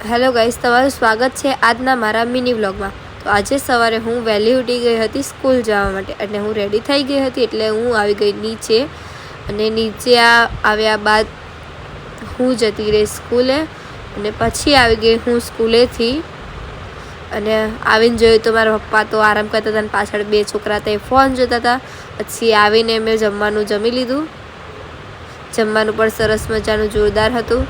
Hello guys, તમારું સ્વાગત છે આજના મારા મિની વ્લોગમાં। તો આજે સવારે હું વહેલી ઉઠી ગઈ હતી સ્કૂલ જવા માટે અને હું રેડી થઈ ગઈ હતી એટલે હું આવી ગઈ નીચે અને નીચે આવ્યા બાદ હું જતી રહી સ્કૂલે અને પછી આવી ગઈ હું સ્કૂલેથી અને આવીને જોયું તો મારા પપ્પા તો આરામ કરતા હતા અને પાછળ બે છોકરા તે ફોન જોતા હતા। પછી આવીને મેં જમવાનું જમી લીધું। જમવાનું પણ સરસ મજાનું જોરદાર હતું।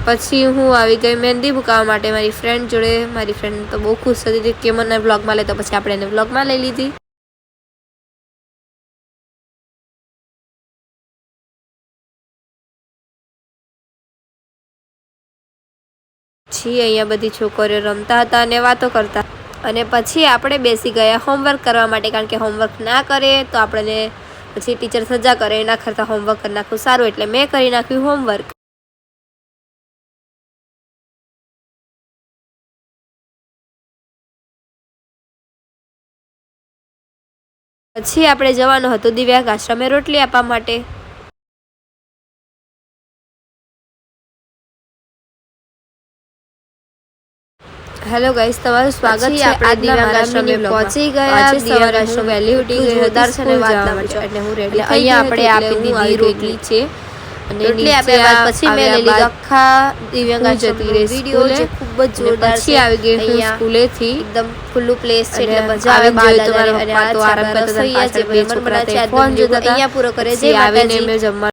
પછી હું આવી ગઈ મહેંદી મૂકાવવા માટે મારી ફ્રેન્ડ જોડે। મારી ફ્રેન્ડ તો બહુ ખુશ હતી કે મને વ્લોગમાં લે, તો પછી આપણે એને વ્લોગમાં લઈ લીધી। પછી અહીંયા બધી છોકરીઓ રમતા હતા અને વાતો કરતા અને પછી આપણે બેસી ગયા હોમવર્ક કરવા માટે, કારણ કે હોમવર્ક ના કરે તો આપણને પછી ટીચર સજા કરે, એના કરતાં હોમવર્ક કરી નાખવું સારું, એટલે મેં કરી નાખ્યું હોમવર્ક। પછી આપણે જવાનું હતું દિવ્યાંગ આશ્રમે રોટલી આપવા માટે। હેલો ગાઈસ, તમારું સ્વાગત છે આજના મારા મિની વ્લોગમાં। પહોંચી ગયા આજે સવારે હું વહેલી ઉઠી ગઈ જોરદાર છે ને વાત ના પૂછો, એટલે હું રેડી અહીંયા આપણે આપી દીધી રોટલી છે અને રોટલી આપ્યા બાદ પછી મેં લઈ લીધો આખા દિવ્યાંગ જતી રહી વિડિયો, જે ખૂબ જ જોરદાર છે। પછી આવી ગઈ હું સ્કૂલેથી, એકદમ ખુલ્લું પ્લેસ છે એટલે મજા આવે બહાર તો મારા પપ્પા તો આરામ કરતા હતા, પાછળ બે છોકરા તે ફોન જોતા હતા। અહીંયા પૂરો કરે, જે આવીને મેં જમવા